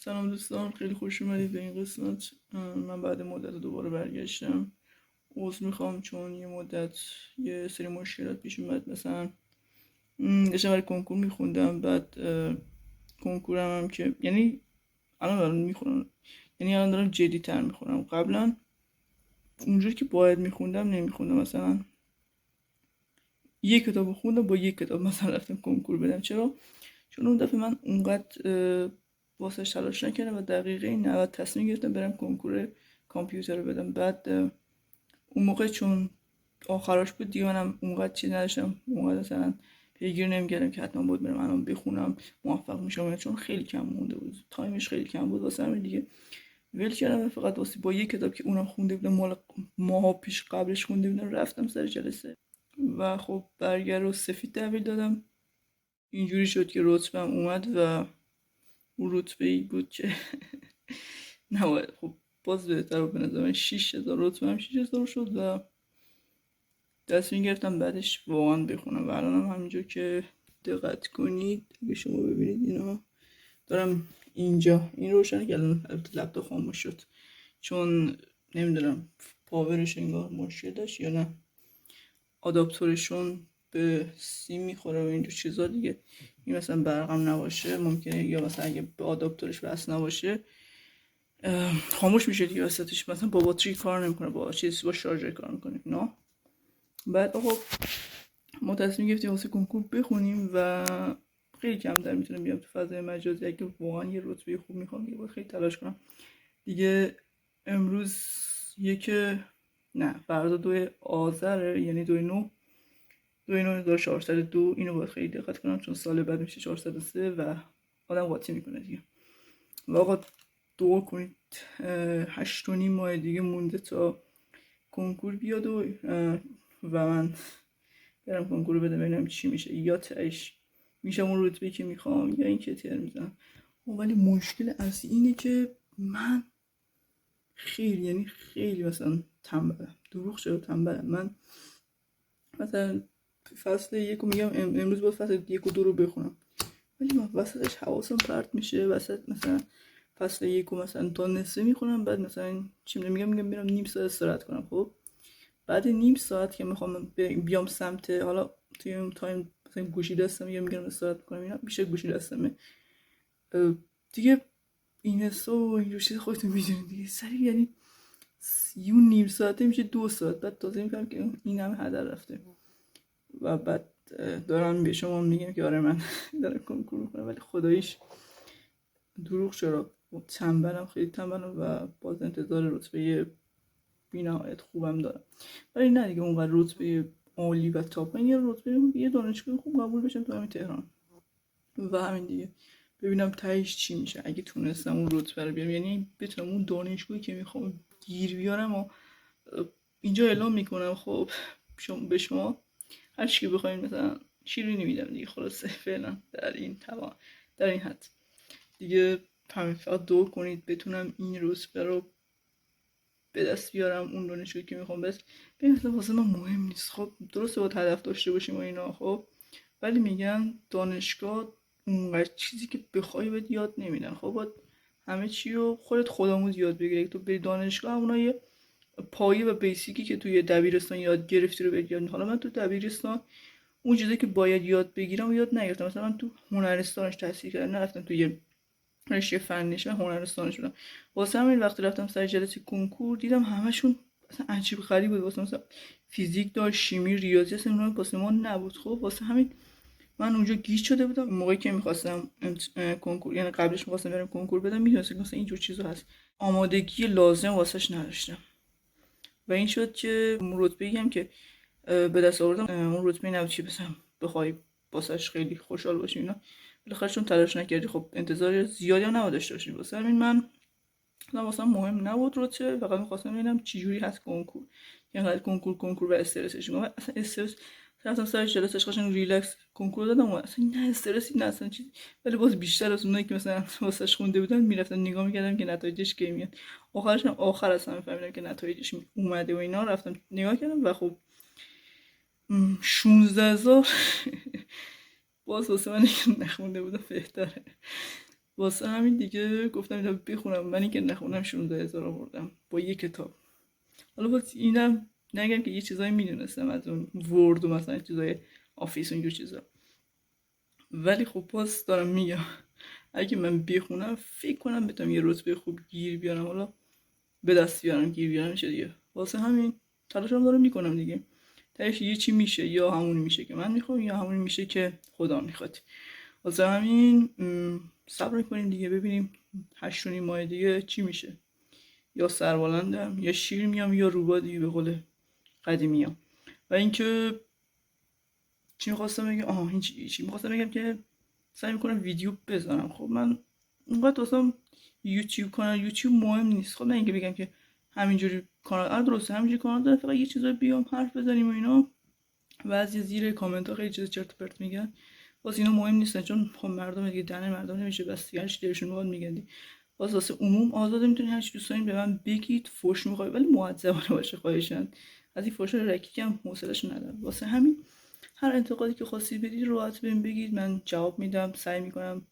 سلام دوستان، خیلی خوش اومدید به این قسمت. من بعد مدت دوباره برگشتم. عذر میخوام چون یه مدت یه سری مشکلات پیش اومد. مثلا داشتم برای کنکور میخوندم، بعد کنکورم هم که یعنی الان دارم میخونم، یعنی الان دارم جدی تر میخونم. قبلا اونجوری که باید میخوندم نمیخوندم. مثلا یه کتاب خوندم، با یک کتاب مثلا رفتم کنکور بدم. چرا؟ چون اون دفعه من اونقدر واسه تلاش نکردم و دقیقه 90 تصمیم گرفتم برم کنکور کامپیوتر رو بدم. بعد اون موقع چون آخراش بود دیگه، منم اونقدر چیز نداشتم، اونقدر مثلا پیگیر نمی‌کردم که حتما باید برم الان بخونم موفق میشم، چون خیلی کم مونده بود، تایمش خیلی کم بود. واسه همین دیگه ول کردم. فقط واسه با یک کتاب که اونم خونده بودم، مال ماها پیش قبلش خونده بودم، رفتم سر جلسه و خب برگر رو سفید تحویل دادم. اینجوری شد که رتبم اومد و اون رتبه‌ای بود که نباید. خب باز بهتر بود به نظر من. 6000 رتبه هم 6000 شد و تصمیم گرفتم بعدش واقعا بخونم. و الان هم همینجور که دقت کنید، اگه شما ببینید اینا دارم اینجا این روشنه که الان لپتاپ خاموش شد، چون نمیدونم پاورش انگار مشکل داشت یا نه، آداپتورشون به سیم میخوره و اینجور چیزا دیگه. این مثلا برقم نباشه ممکنه، یا مثلا اگه به آداپتورش وصل نباشه خاموش میشه دیگه وسطش، مثلا با باتری کار نمیکنه، با چیز با شارژر کار میکنه نه. بعد خب ما تصمیم گرفتیم واسه کنکور بخونیم و خیلی کمتر میتونم بیام تو فضای مجازی. اگه واقعا یه رتبه خوب میخوام دیگه باید خیلی تلاش کنم دیگه. امروز فردا 2 آذر، یعنی 2/9/1402. اینو باید خیلی دقت کنم چون سال بعد میشه 403 و آدم قاطی میکنه دیگه. و آقا دعا کنید، 8.5 ماه دیگه مونده تا کنکور بیاد و من برم کنکور بده ببینم چی میشه. یا تهش میشم اون رتبه که میخوام یا این که تر میزنم. ولی مشکل اصلی اینه که من خیلی مثلا تنبلم. دروغ چرا تنبلم؟ من مثلا فصل 1 میگم امروز باید فصل 1 و 2 رو بخونم، ولی من وسطش حواسم پرت میشه. وسط مثلا فصل 1 مثلا تا نصفه میخونم، بعد مثلا چی میگم برم نیم ساعت استراحت کنم. خب بعد نیم ساعت که میخوام بیام سمت، حالا توی اون تایم مثلا گوشی دستم یا میگم استراحت کنم، اینا بیشتر گوشی دستمه دیگه. این حساب و اینجور چیز خودتون میدونید دیگه. سریع یعنی اون نیم ساعته میشه 2 ساعت. بعد تازه میفهم که این همه هدر رفته و بعد دارم به شما میگم که آره من دارم کنکور میکنم، ولی خداییش دروغ چرا تنبلم، خیلی تنبلم و باز انتظار رتبه بی‌نهایت خوبم دارم. ولی نه دیگه اونقدر رتبه عالی و تاپ. من یه دانشگاه خوب قبول بشم تو همین تهران و همین دیگه، ببینم تهش چی میشه. اگه تونستم اون رتبه رو بیارم، یعنی بتونم اون دانشگاهی که میخوام گیر بیارم و اینجا اعلام میکنم. خب به شما هر چی که بخواید مثلا شیرینی میدم دیگه. خلاصه فعلا در این حد دیگه. همین فقط دعا کنید بتونم این رتبه رو به دست بیارم، اون دانشگاهی که میخوام. بس ببین مثلا واسه من مهم نیست. خب درسته باید هدف داشته باشیم و اینا، خب ولی میگن دانشگاه اونقدر چیزی که بخوای بهت یاد نمیدن. خب باید همه چی رو خودت خودآموز یاد بگیری. تو بری دانشگاه همونها یه پایه و بیسیکی که توی دبیرستان یاد گرفتی رو بگیرن. حالا من تو دبیرستان اون چیزی که باید یاد بگیرم و یاد نگرفتم. مثلا من تو هنرستانش تحصیل کردم، نرفتم تو یه رشته فنیش، من هنرستانش بودم. واسه همین وقتی رفتم سر جلسه کنکور دیدم همشون مثلا عجیب غریب بود. واسه مثلا فیزیک داشت، شیمی، ریاضی، اصلا اونها واسه ما نبود. خب واسه همین من اونجا گیج شده بودم. موقعی که می‌خواستم کنکور، یعنی قبلش می‌خواستم برم کنکور بدم، می‌دونستم مثلا اینجور چیزا هست، آمادگی لازم واسش نداشتم. و این شد که رتبه‌ای هم که به دست آوردم اون رتبه نبود که مثلا بخوای واسش خیلی خوشحال باشی اینا. بالاخره چون تلاش نکردی خب انتظار زیادی هم نباید داشته باشی. واسه همین من واسه مهم نبود رتبه، فقط می‌خواستم ببینم چه جوری هست کنکور. یعنی کنکور و استرسش. من اصلا استرس رفتم سر جلسه‌اش قشنگ ریلکس کنکور دادم و اصلا نه استرسی نه اصلا چیزی. ولی باز بیشتر از اونایی که مثلا واسش خونده بودن میرفتم نگاه می‌کردم که نتایجش کی میاد. آخر اصلا فهمیدم که نتایجش اومده و اینا، رفتم نگاه کردم و خب 16000 باز واسه من نخونده بودم بهتره. واسه همین دیگه گفتم اینا بخونم. من اینکه نخونم 16,000 آوردم با یه کتاب. حالا باز اینم نگم که یه چیزایی میدونستم از اون ورد و مثلا چیزای آفیس و اینجور چیزا، ولی خب باز دارم میگم اگه من بخونم فکر کنم بتونم یه رتبه خوب گیر بیارم، حالا به دست بیارم گیر بیارم میشه دیگه. واسه همین تلاشم دارم میکنم دیگه. تاش یه چی میشه، یا همون میشه که من میخوام یا همون میشه که خدا میخواد. واسه همین صبر کنیم دیگه ببینیم 8 ماه دیگه چی میشه. یا سربلندم یا شیر میام یا روبا دیگه به قول قدیمیام. و اینکه چی میخواستم بگم، این چی میخواستم بگم که سعی میکنم ویدیو بذارم. خب من اونقدر واسم یوتیوب مهم نیست. خب نه اینکه بگم که همینجوری کانال درسته، همینجوری کانال داره فقط یه چیزا بیام حرف بزنیم و اینا. بعضی زیر کامنت ها خیلی چیز چرت و پرت میگن، واسه اینا مهم نیستن، چون خب مردم دیگه دهن مردم نمیشه بس، هر چی دلشون میاد میگن. واسه عموم آزاده، میتونید هر چی دوست دارین به من بگید. فوش میخوای ولی مؤدبانه باشه خواهشاً، از این فوشا رکیکم حوصله‌اش ندارم. واسه همین هر انتقادی که خواستید بدید راحت بهم بگید، من جواب میدم. سعی میکنم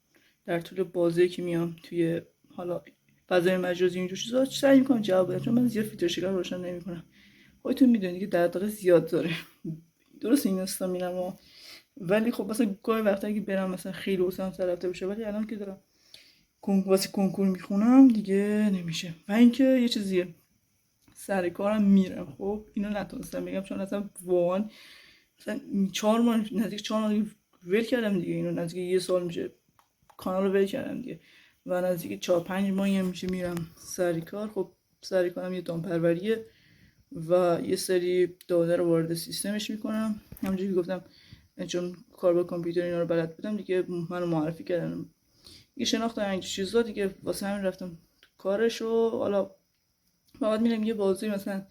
در طول بازی که میام توی حالا فضای مجازی اینجور چیزا سعی میکنم جواب بدم، چون من زیاد فیلتر شکن روشن نمیکنم. خودتون میدونید دیگه دغدغه زیاد داره. درست این استا میرم ولی خب مثلا گاهی وقتا اگه برم مثلا خیلی وسام سر رفته باشه، ولی الان که دارم واسه کنکور میخونم دیگه نمیشه. و اینکه یه چیزیه سر کارم میرم. خب اینو نتونستم بگم چون اصلا واقعا مثلا 4 ماه نزدیک 4 ماه ول کردم دیگه. اینو نزدیک یه سال میشه کانال رو ول کردم دیگه و نزدیک 4-5 ماهی هم میشه میرم سر کار. خب سر کارم یه دامپروریه و یه سری داده رو وارد سیستمش میکنم. همونجوری که گفتم چون کار با کامپیوتر اینا رو بلد بودم دیگه، منو معرفی کردن یه شناختم این چیزا دیگه، واسه همین رفتم کارش. و حالا بعد میرم یه بازی مثلا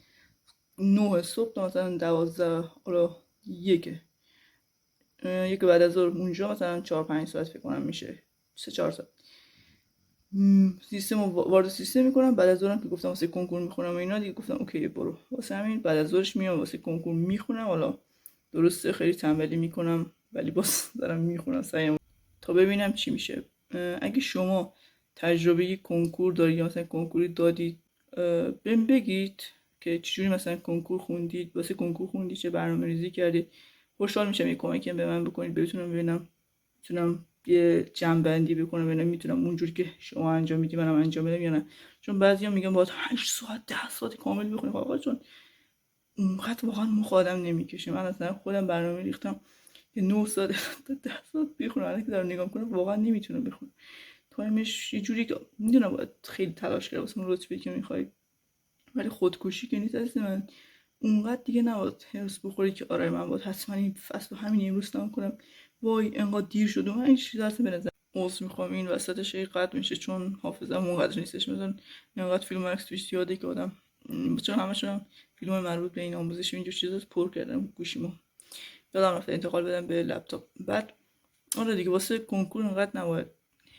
9 صبح تا مثلا 12 حالا یک بعد از ظهر اونجا مثلا 4-5 ساعت فکر کنم میشه 3-4 ساعت سیستم رو وارد سیستم میکنم. بعد از ظهرم که گفتم واسه کنکور میخونم و اینا دیگه، گفتم اوکی برو. واسه همین بعد از ظهرش میام واسه کنکور میخونم. حالا درسته خیلی تنبلی میکنم ولی باز دارم میخونم سعیم تا ببینم چی میشه. اگه شما تجربه کنکور دارید یا مثلا کنکوری دادید بهم بگید که چجوری مثلا کنکور خوندید، واسه کنکور خوندید چه برنامه‌ریزی کردید. خوشحال میشم یه کمکی به من بکنید بتونم ببینم، میتونم یه جمع‌بندی بکنم ببینم میتونم اونجوری که شما انجام میدید منم انجام بدم یا نه. چون بعضیا میگن باید 8 ساعت 10 ساعت کامل بخونید. آقا چون اونقدر واقعا مخ آدم نمیکشه. من اصلا خودم برنامه ریختم که 9 ساعت تا 10 ساعت بخونم، الان که دارم نگاه میکنم واقعا نمیتونم بخونم. تایمش یه جوری که میدونم باید خیلی تلاش کنم واسه اون رتبه که میخوای، ولی خودکشی که نیست. از من اونقدر دیگه نباید هرس بخوری که آره من باید حتما این فصل همین امروز تمام کنم، وای انقدر دیر شده. من این چیزا اصلا به نظر عذر میخوام این وسطش قطع میشه چون حافظم اونقدر نیستش. مثلا انقدر فیلم عکس توش زیاده که آدم چون همشون فیلم مربوط به این آموزش و اینجور چیزا پر کردم گوشیمو، یادم رفت انتقال بدم به لپتاپ. بعد آره دیگه واسه کنکور انقدر نباید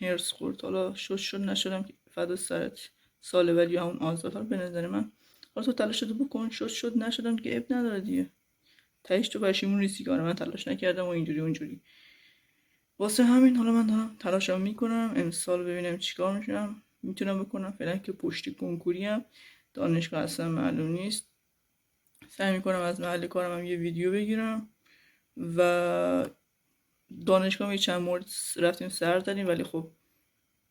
هرس خورد. حالا شد نشدم که فدا سرت ساله، ولی همون آزاد حالا به نظر من حالا تو تلاشتو بکن. شد نشدم که اب نداره دیگه، تهش تو پشیمون نیستی که آره من تلاش نکردم و اینجوری اونجوری. واسه همین حالا من دارم تلاشم میکنم امسال ببینم چیکار میتونم بکنم. فعلا که پشتی کنکوری ام، دانشگاه اصلا معلوم نیست. سعی میکنم از محل کارم هم یه ویدیو بگیرم و دانشگاه یه چند مورد رفتیم سر زدیم ولی خب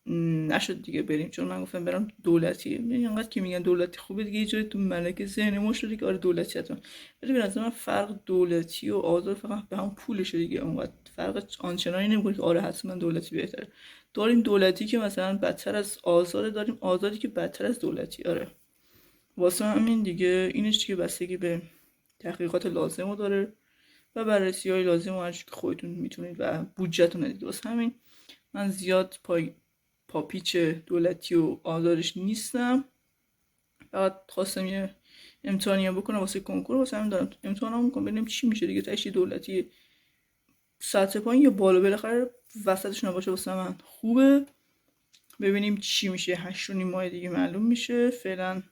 نشد دیگه بریم، چون من گفتم برم دولتی. یعنی انقدر که میگن دولتی خوبه دیگه، یه جوری تو ملکه ذهن ما شده که آره دولتی حتما. ولی به نظر من فرق دولتی و آزاد فقط به همون پولشه دیگه، اونقدر فرق آنچنانی نمیکنه که آره حتما دولتی بهتره. داریم دولتی که مثلا بدتر از آزاد، داریم آزادی که بدتر از دولتی. آره واسه همین دیگه اینش که بستگی به تحقیقات لازمو داره و بررسی‌های لازم و هرچی که خودتون میتونید و بودجه‌تون ندید. واسه همین من زیاد پاپیچ دولتی و آزادش نیستم. فقط خواستم یه امتحانی بکنم واسه کنکور، واسه همین دارم امتحانام میکنم ببینیم چی میشه دیگه. تاش دولتی سطح پایین یا بالا بالاخره وسطش نباشه واسه من خوبه. ببینیم چی میشه. 8 ماه دیگه معلوم میشه. فعلا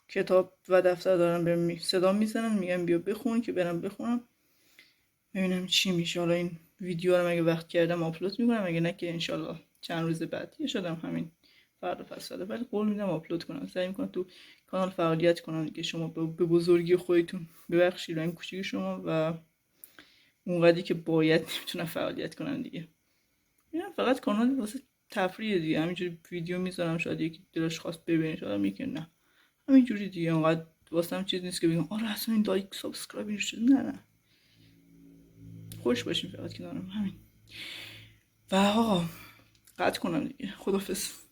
کتاب و دفتر دارم بهم صدا میزنن میگن بیا بخون که برم بخونم ببینم چی میشه. حالا این ویدیو رو اگه وقت کردم آپلود میکنم، اگه نه که انشالله چند روز بعد یه شدم همین فردا پس فردا، ولی قول میدم آپلود کنم، سعی میکنم تو کانال فعالیت کنم دیگه. شما به بزرگی خودتون ببخشید این کوچیک شما و اونقدری که باید نمیتونم فعالیت کنم دیگه. اینا فقط کانال واسه تفریح دیگه، همینجوری ویدیو میذارم، شاید یکی دلش خواست ببینه، شاید میگه نه، همینجوری دیگه. اونقدر واسه هم چیز نیست که بگم آره اصلا این لایک سابسکرایب شد، نه خوش باشیم فقط کنارم همین. و آقا قطع کنم دیگه، خدافظ.